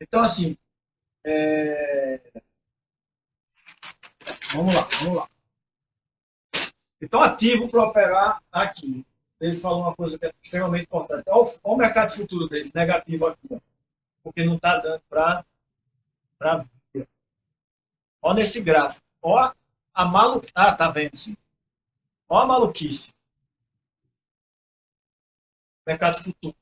Então, assim, vamos lá. Então, ativo para operar aqui. Eles falam uma coisa que é extremamente importante. Olha o mercado futuro deles, negativo aqui, ó, porque não está dando para ver. Olha nesse gráfico. Olha a maluquice. Ah, tá vendo sim. Olha a maluquice. Mercado futuro.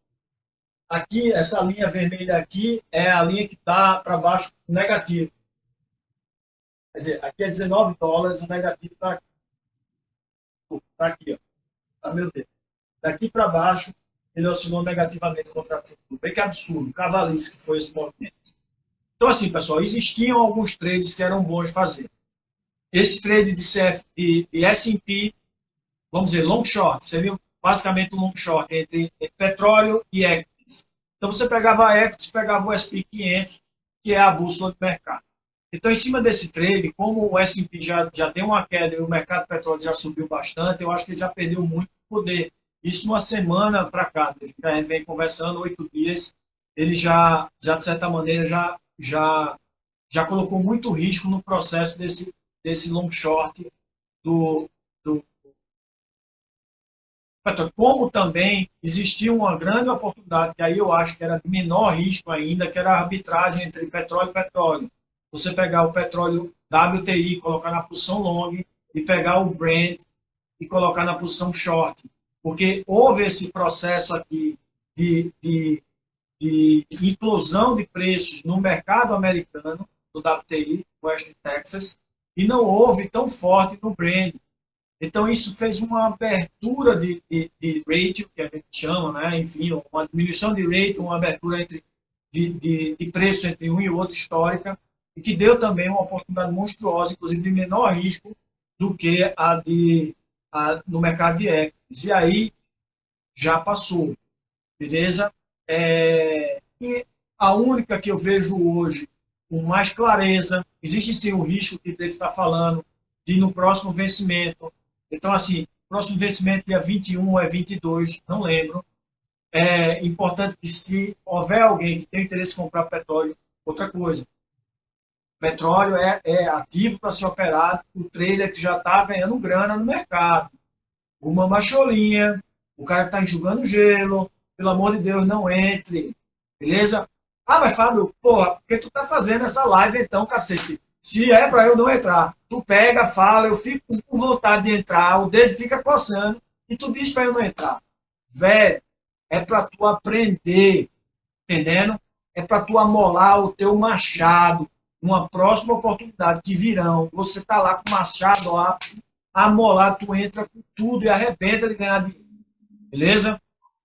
Aqui, essa linha vermelha aqui é a linha que está para baixo negativo. Quer dizer, aqui é $19, o negativo está aqui. Tá aqui, ó. Tá meu dedo. Daqui para baixo, ele oscilou negativamente contra o futuro. Bem que absurdo, cavalice que foi esse movimento. Então, assim, pessoal, existiam alguns trades que eram bons de fazer. Esse trade de CF e S&P, vamos dizer, long short, seria basicamente um long short entre petróleo e equities. Então, você pegava a equities, pegava o S&P 500, que é a bússola do mercado. Então, em cima desse trade, como o S&P já deu uma queda e o mercado de petróleo já subiu bastante, eu acho que ele já perdeu muito poder. Isso numa semana para cá, a gente vem conversando, 8 dias, ele já de certa maneira, já colocou muito risco no processo desse long short do petróleo. Como também existia uma grande oportunidade, que aí eu acho que era de menor risco ainda, que era a arbitragem entre petróleo e petróleo. Você pegar o petróleo WTI, colocar na posição long, e pegar o Brent e colocar na posição short. Porque houve esse processo aqui de implosão de preços no mercado americano, do WTI, West Texas, e não houve tão forte no Brent. Então, isso fez uma abertura de ratio, que a gente chama, né? Enfim, uma diminuição de ratio, uma abertura de preço entre um e outro histórica, e que deu também uma oportunidade monstruosa, inclusive de menor risco do que no mercado de equities. E aí já passou, beleza? E a única que eu vejo hoje com mais clareza, existe sim o risco que ele está falando de no próximo vencimento. Então, assim, próximo vencimento dia 21 é 22, não lembro. É importante que se houver alguém que tem interesse em comprar petróleo, outra coisa, petróleo é ativo para ser operado, o trader que já está ganhando grana no mercado. Uma macholinha, o cara que está enxugando gelo, pelo amor de Deus, não entre, beleza? Ah, mas Fábio, porra, por que tu tá fazendo essa live então, cacete? Se é para eu não entrar, tu pega, fala, eu fico com vontade de entrar, o dedo fica coçando, e tu diz para eu não entrar. Velho, é para tu aprender, entendendo? é para tu amolar o teu machado. Uma próxima oportunidade que virão, você está lá com o machado lá, amolar, tu entra com tudo e arrebenta de ganhar dinheiro. Beleza?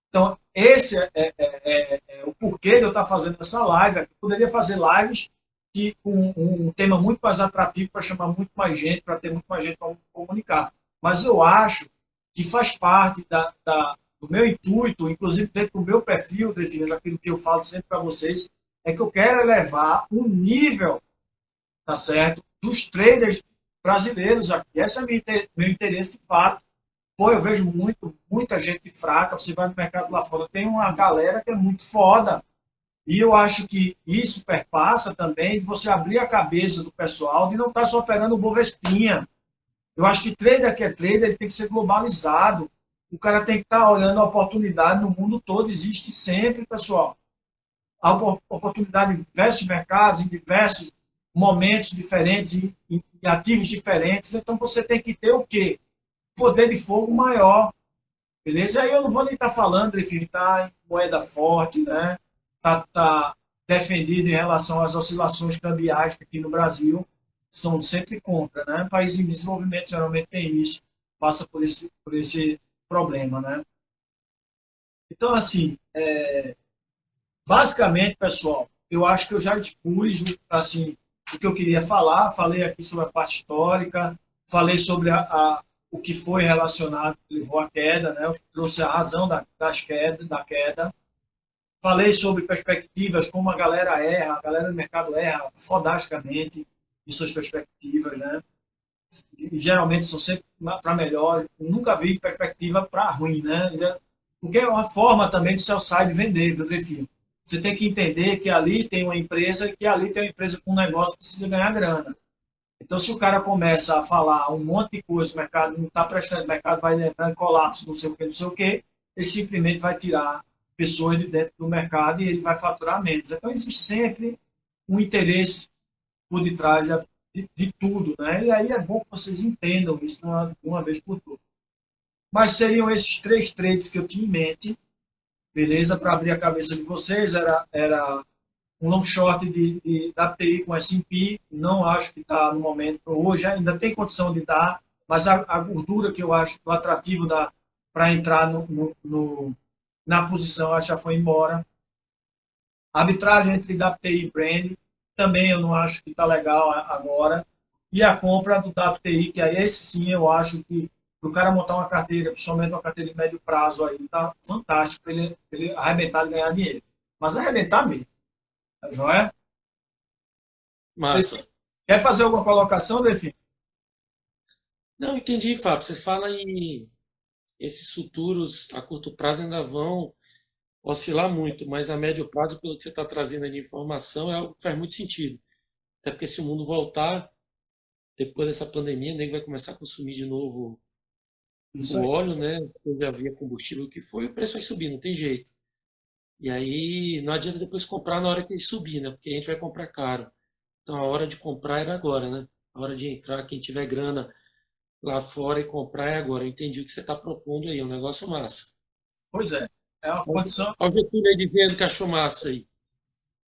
Então, esse é o porquê de eu estar fazendo essa live. Eu poderia fazer lives com um tema muito mais atrativo para chamar muito mais gente, para ter muito mais gente para comunicar. Mas eu acho que faz parte do meu intuito, inclusive dentro do meu perfil, aquilo que eu falo sempre para vocês, é que eu quero elevar o nível, tá certo, dos traders brasileiros aqui. Esse é meu interesse de fato. Pô, eu vejo muita gente fraca. Você vai no mercado lá fora, tem uma galera que é muito foda. E eu acho que isso perpassa também de você abrir a cabeça do pessoal de não estar só operando o Bovespinha. Eu acho que trader que é trader, ele tem que ser globalizado. O cara tem que estar olhando a oportunidade no mundo todo. Existe sempre, pessoal. A oportunidade em diversos mercados, em diversos momentos diferentes, em ativos diferentes. Então você tem que ter o quê? Poder de fogo maior. Beleza? Aí eu não vou nem estar falando, enfim, está em moeda forte, né? Tá defendido em relação às oscilações cambiais que aqui no Brasil são sempre contra, né? Países em desenvolvimento geralmente tem isso, passa por esse problema, né? Então, assim, basicamente, pessoal, eu acho que eu já expus, assim, o que eu queria falar, falei aqui sobre a parte histórica, falei sobre o que foi relacionado, que levou à queda, né? Eu trouxe a razão da queda. Falei sobre perspectivas, como a galera do mercado erra fodasticamente em suas perspectivas, né? E geralmente são sempre para melhor. Eu nunca vi perspectiva para ruim, né? Porque é uma forma também de sell side vender, viu, Grefino? Você tem que entender que ali tem uma empresa e que ali tem uma empresa com um negócio que precisa ganhar grana. Então, se o cara começa a falar um monte de coisa, o mercado não está prestando, o mercado vai entrar em colapso, não sei o quê, ele simplesmente vai tirar pessoas de dentro do mercado e ele vai faturar menos. Então, existe sempre um interesse por detrás de tudo, né? E aí é bom que vocês entendam isso de uma vez por todas. Mas seriam esses três trades que eu tinha em mente, beleza? Para abrir a cabeça de vocês, era um long short da TI com S&P, não acho que está no momento, hoje ainda tem condição de dar, mas a gordura que eu acho do atrativo para entrar na posição, acho que já foi embora. A arbitragem entre WTI e Brand, também eu não acho que está legal agora. E a compra do WTI, que aí esse sim eu acho que para o cara montar uma carteira, principalmente uma carteira de médio prazo aí, tá fantástico para ele arrebentar e ganhar dinheiro. Mas arrebentar mesmo. Tá joia? Massa. Quer fazer alguma colocação, Delfim? Não, entendi, Fábio. Você fala em esses futuros a curto prazo ainda vão oscilar muito, mas a médio prazo, pelo que você está trazendo aí de informação, é algo que faz muito sentido. Até porque se o mundo voltar, depois dessa pandemia, nem vai começar a consumir de novo Isso o aí. óleo, né? Já havia combustível, o que foi, o preço vai subir, não tem jeito. E aí não adianta depois comprar na hora que ele subir, né? Porque a gente vai comprar caro. Então a hora de comprar era agora, né? A hora de entrar, quem tiver grana lá fora e comprar é agora. Eu entendi o que você está propondo aí, é um negócio massa. Pois é. É uma condição. Olha o Getúlio aí dizendo que achou massa aí.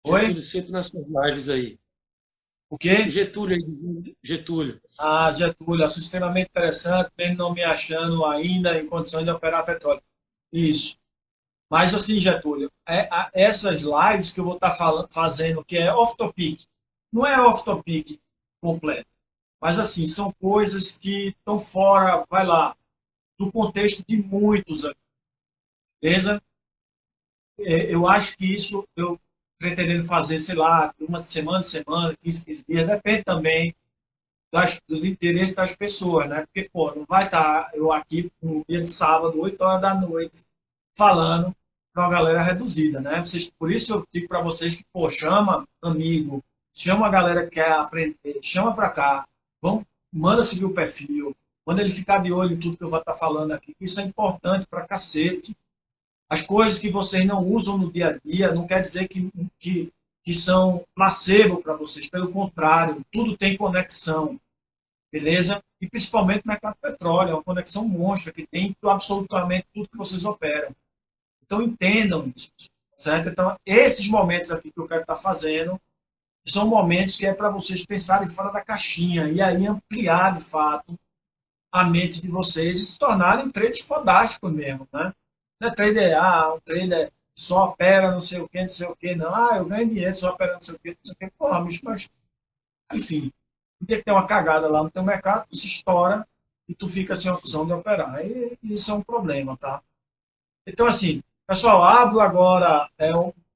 Oi? Getúlio sempre nas suas lives aí. O O quê? Getúlio aí dizendo, Getúlio. Ah, Getúlio, assunto extremamente interessante, mesmo não me achando ainda em condições de operar petróleo. Isso. Mas assim, Getúlio, essas lives que eu vou estar fazendo, que é off-topic, não é off-topic completo, mas assim, são coisas que estão fora, vai lá, do contexto de muitos aqui, beleza? Eu acho que isso eu pretendendo fazer, sei lá, uma semana, 15 dias, depende também dos interesses das pessoas, né? Porque, pô, não vai estar eu aqui no dia de sábado, 8 horas da noite, falando para uma galera reduzida, né? Por isso eu digo para vocês que, pô, chama amigo, chama a galera que quer aprender, chama para cá, vamos, manda seguir o perfil, manda ele ficar de olho em tudo que eu vou estar falando aqui, que isso é importante para cacete. As coisas que vocês não usam no dia a dia não quer dizer que são placebo para vocês, pelo contrário, tudo tem conexão, beleza? E principalmente no mercado de petróleo, é uma conexão monstra que tem absolutamente tudo que vocês operam. Então entendam isso. certo? Então, esses momentos aqui que eu quero estar fazendo são momentos que é para vocês pensarem fora da caixinha e aí ampliar, de fato, a mente de vocês e se tornarem traders fodásticos mesmo, né? Não é trader, um trader só opera não sei o que, não sei o que, não. Eu ganho dinheiro só opera não sei o que, não sei o que. Porra, bicho, mas, enfim, tem que ter uma cagada lá no teu mercado, tu se estoura e tu fica sem opção de operar. E isso é um problema, tá? Então, assim, pessoal, abro agora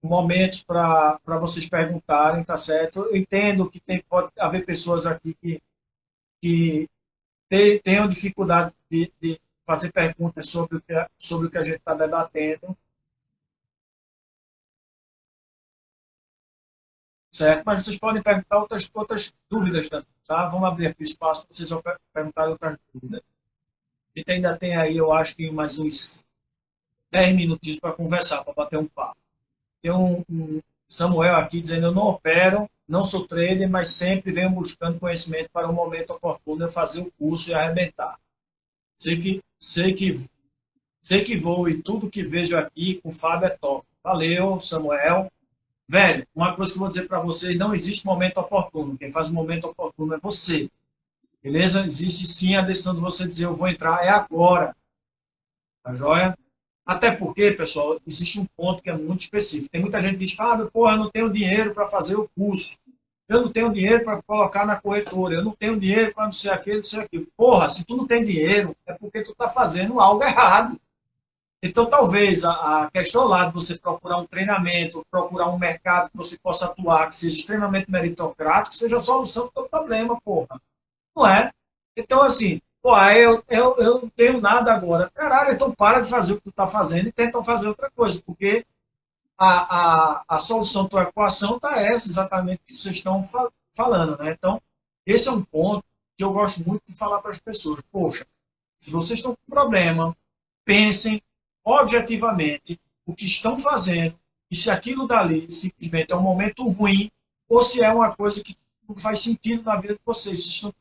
momentos para vocês perguntarem, tá certo? Eu entendo que pode haver pessoas aqui que tenham dificuldade de fazer perguntas sobre o que a gente está debatendo, certo? Mas vocês podem perguntar outras dúvidas também, tá? Vamos abrir aqui o espaço para vocês perguntarem outras dúvidas. A gente ainda tem aí, eu acho que mais uns 10 minutinhos para conversar, para bater um papo. Tem um Samuel aqui dizendo: eu não opero, não sou trader, mas sempre venho buscando conhecimento para o momento oportuno eu fazer o curso e arrebentar. Sei que vou e tudo que vejo aqui com o Fábio é top. Valeu, Samuel. Velho, uma coisa que eu vou dizer para vocês: não existe momento oportuno. Quem faz o momento oportuno é você. Beleza? Existe sim a decisão de você dizer: eu vou entrar, é agora. Tá joia? Até porque, pessoal, existe um ponto que é muito específico. Tem muita gente que diz: Fábio, porra, eu não tenho dinheiro para fazer o curso. Eu não tenho dinheiro para colocar na corretora. Eu não tenho dinheiro para não sei aquilo, não sei aquilo. Porra, se tu não tem dinheiro, é porque tu está fazendo algo errado. Então, talvez a questão lá de você procurar um treinamento, procurar um mercado que você possa atuar, que seja extremamente meritocrático, seja a solução do teu problema, porra. Não é? Então, assim, pô, eu não tenho nada agora. Caralho, então para de fazer o que tu está fazendo e tenta fazer outra coisa, porque a solução da tua equação está essa, exatamente que vocês estão falando, né? Então, esse é um ponto que eu gosto muito de falar para as pessoas. Poxa, se vocês estão com problema, pensem objetivamente o que estão fazendo e se aquilo dali simplesmente é um momento ruim ou se é uma coisa que não faz sentido na vida de vocês. Vocês estão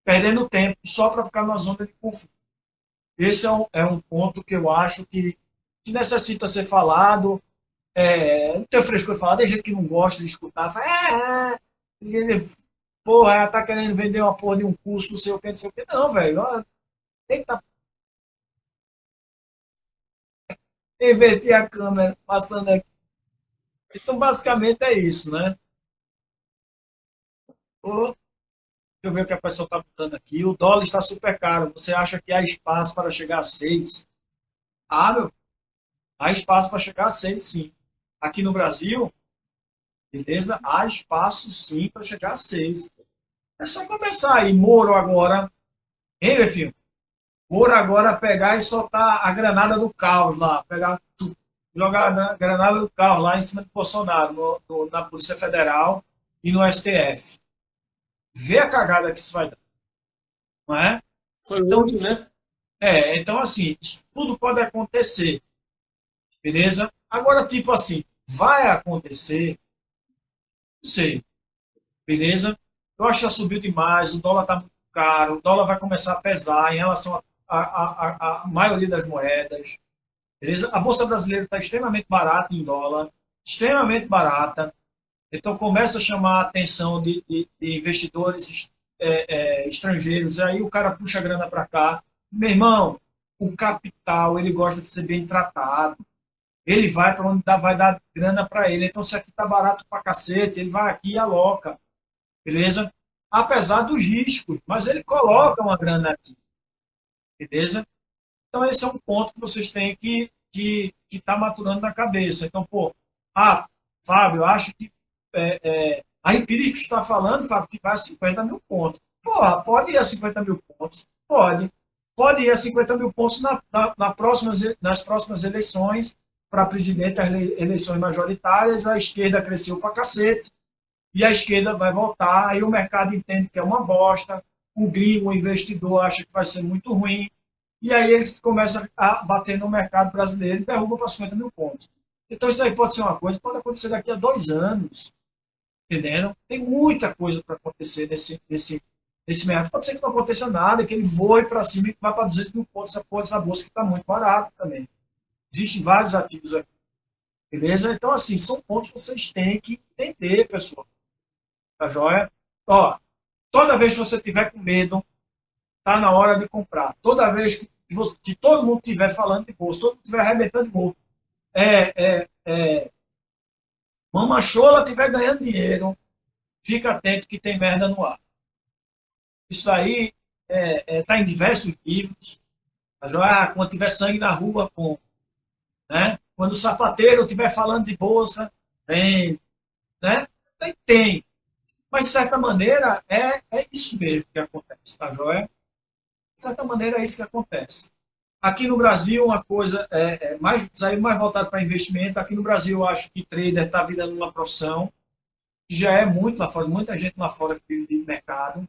perdendo tempo só para ficar na zona de conforto. Esse é um ponto que eu acho que necessita ser falado. Não tem frescor de falar, tem gente que não gosta de escutar, fala, ele, porra, tá querendo vender uma porra de um curso, não sei o que, não sei o que. Não, velho, tem que estar. Inverter a câmera, passando aqui. Então, basicamente é isso, né? Deixa eu ver o que a pessoa está botando aqui. O dólar está super caro. Você acha que há espaço para chegar a 6? Meu, há espaço para chegar a 6, sim. Aqui no Brasil, beleza? Há espaço, sim, para chegar a 6. É só começar aí. Moro agora. Hein, meu filho? Moro agora pegar e soltar a granada do caos lá. Jogar a granada do caos lá em cima de Bolsonaro, na Polícia Federal e no STF. Vê a cagada que isso vai dar. Não é? Foi hoje, né? Então, assim, isso tudo pode acontecer, beleza? Agora, tipo assim, vai acontecer, não sei, beleza? Eu acho que já subiu demais, o dólar está muito caro, o dólar vai começar a pesar em relação à maioria das moedas, beleza? A Bolsa Brasileira está extremamente barata em dólar, extremamente barata, então começa a chamar a atenção de investidores estrangeiros, aí o cara puxa a grana para cá. Meu irmão, o capital ele gosta de ser bem tratado. Ele vai para onde vai dar grana para ele. Então, se aqui tá barato para cacete, ele vai aqui e aloca, beleza? Apesar dos riscos, mas ele coloca uma grana aqui, beleza? Então, esse é um ponto que vocês têm que tá maturando na cabeça. Então, pô, Fábio, eu acho que a Empíricos está falando, Fábio, que vai a 50 mil pontos. Porra, pode ir a 50 mil pontos? Pode. Pode ir a 50 mil pontos nas próximas eleições para presidente, as eleições majoritárias, a esquerda cresceu para cacete e a esquerda vai voltar, aí o mercado entende que é uma bosta, o gringo, o investidor, acha que vai ser muito ruim, e aí eles começam a bater no mercado brasileiro e derrubam para 50 mil pontos. Então isso aí pode ser uma coisa, pode acontecer daqui a 2 anos, entendendo? Tem muita coisa para acontecer nesse mercado. Pode ser que não aconteça nada, que ele voe para cima e vá para 200 mil pontos, essa bolsa que está muito barata também. Existem vários ativos aqui. Beleza? Então, assim, são pontos que vocês têm que entender, pessoal. Tá joia? Ó, toda vez que você tiver com medo, tá na hora de comprar. Toda vez que todo mundo estiver falando de bolsa, todo mundo estiver arrebentando de bolsa, Mamachola estiver ganhando dinheiro, fica atento que tem merda no ar. Isso aí tá em diversos livros. Tá joia? Quando tiver sangue na rua, com, né? Quando o sapateiro estiver falando de bolsa, tem, né? Tem. Mas, de certa maneira, é isso mesmo que acontece, tá joia? De certa maneira, é isso que acontece. Aqui no Brasil, uma coisa mais voltada para investimento. Aqui no Brasil, eu acho que trader está virando uma profissão, que já é muito lá fora, muita gente lá fora que vive de mercado,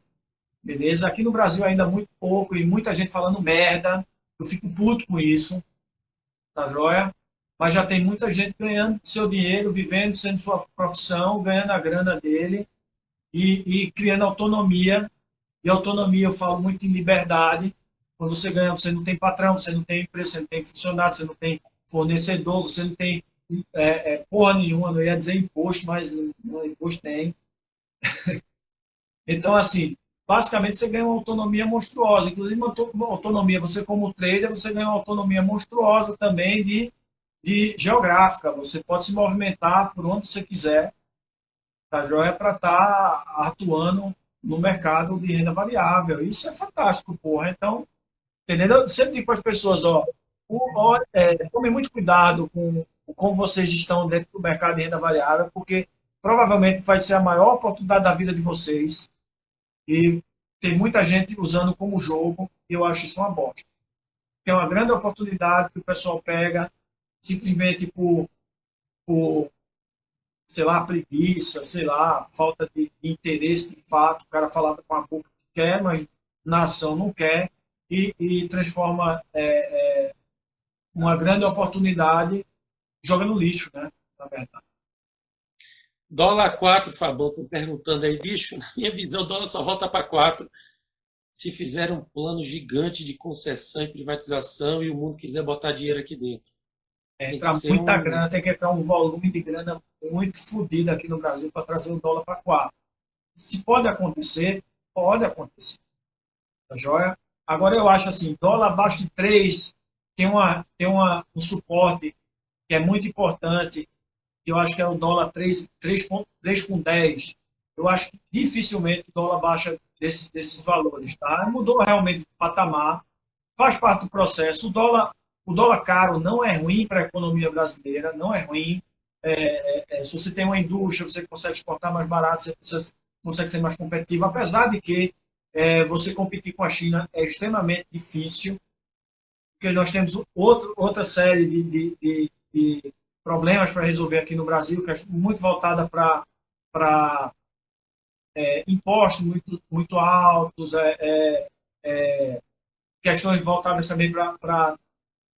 beleza? Aqui no Brasil ainda muito pouco e muita gente falando merda. Eu fico puto com isso, tá joia? Mas já tem muita gente ganhando seu dinheiro, vivendo, sendo sua profissão, ganhando a grana dele e criando autonomia. E autonomia, eu falo muito em liberdade. Quando você ganha, você não tem patrão, você não tem empresa, você não tem funcionário, você não tem fornecedor, você não tem porra nenhuma, não ia dizer imposto, mas não, imposto tem. Então, assim, basicamente você ganha uma autonomia monstruosa. Inclusive, uma autonomia, você como trader, você ganha uma autonomia monstruosa também de geográfica. Você pode se movimentar por onde você quiser, tá joia, para estar atuando no mercado de renda variável. Isso é fantástico, porra. Então, entendeu? Eu sempre digo para as pessoas, ó, tomem muito cuidado com como vocês estão dentro do mercado de renda variável, porque provavelmente vai ser a maior oportunidade da vida de vocês e tem muita gente usando como jogo e eu acho isso uma bosta. É uma grande oportunidade que o pessoal pega simplesmente por sei lá, preguiça, sei lá, falta de interesse de fato, o cara falava com a boca que quer, mas na ação não quer, e transforma uma grande oportunidade, joga no lixo, né? Na verdade. Dólar 4, Fabão, tô perguntando aí, bicho, na minha visão, o dólar só volta para 4 se fizer um plano gigante de concessão e privatização e o mundo quiser botar dinheiro aqui dentro. Tem que Entra ser muita um. grana, tem que entrar um volume de grana muito fodido aqui no Brasil para trazer o dólar para 4. Se pode acontecer, pode acontecer. Tá joia? Agora eu acho assim, dólar abaixo de 3 um suporte que é muito importante, que eu acho que é o dólar 3,10. Eu acho que dificilmente o dólar baixa desses valores. Tá? Mudou realmente de patamar, faz parte do processo. O dólar caro não é ruim para a economia brasileira, não é ruim. Se você tem uma indústria, você consegue exportar mais barato, você consegue ser mais competitivo, apesar de que você competir com a China é extremamente difícil, porque nós temos outra série de problemas para resolver aqui no Brasil, que é muito voltada para impostos muito altos, questões voltadas também para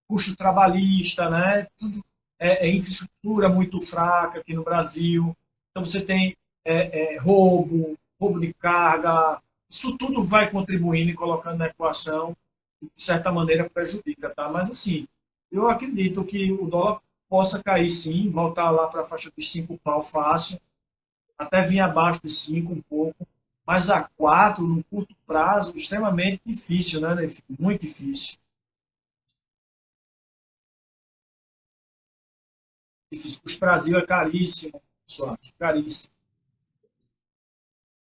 custo trabalhista, né? Tudo infraestrutura muito fraca aqui no Brasil. Então você tem roubo de carga, isso tudo vai contribuindo e colocando na equação e, de certa maneira, prejudica, tá? Mas, assim, eu acredito que o dólar possa cair sim, voltar lá para a faixa dos 5 pau fácil, até vir abaixo de 5 um pouco, mas a 4 no curto prazo, extremamente difícil, né, Nefim? Muito difícil. Difícil. O Brasil é caríssimo, pessoal, caríssimo.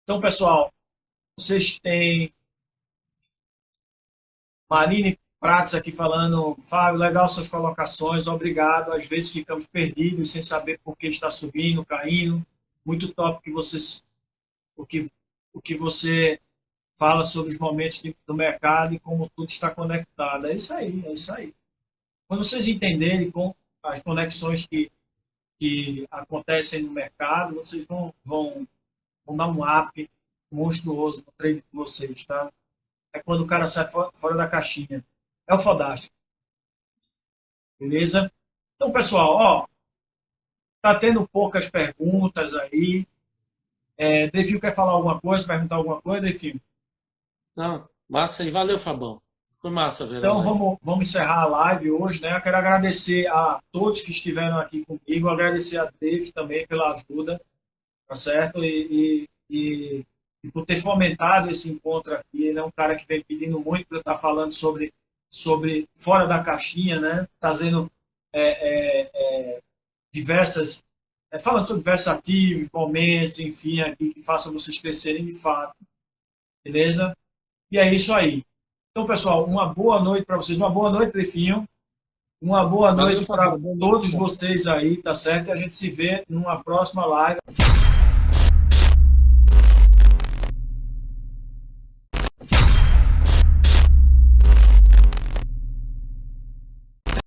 Então, pessoal, vocês têm Marine Prates aqui falando, Fábio, legal suas colocações, obrigado. Às vezes ficamos perdidos sem saber por que está subindo, caindo. Muito top que vocês, o que, o que você fala sobre os momentos do mercado e como tudo está conectado. É isso aí, é isso aí. Quando vocês entenderem com as conexões que acontecem no mercado, vocês vão dar um up monstruoso no trade de vocês, tá? É quando o cara sai fora da caixinha. É o fodástico, beleza? Então, pessoal, ó, tá tendo poucas perguntas aí. Defil quer falar alguma coisa, perguntar alguma coisa, Defil? Não, massa aí, valeu, Fabão. Foi massa, velho, a Então live. vamos encerrar a live hoje, né? Eu quero agradecer a todos que estiveram aqui comigo, agradecer a Dave também pela ajuda, tá certo? E por ter fomentado esse encontro aqui. Ele é um cara que vem pedindo muito para estar falando sobre fora da caixinha, né? Trazendo diversas, falando sobre diversos ativos, momentos, enfim, aqui que façam vocês crescerem de fato, beleza? E é isso aí. Então, pessoal, uma boa noite para vocês, uma boa noite, Trefinho, uma boa Valeu, noite para Fabão. Boa noite, todos irmão. vocês aí, tá certo? E a gente se vê numa próxima live.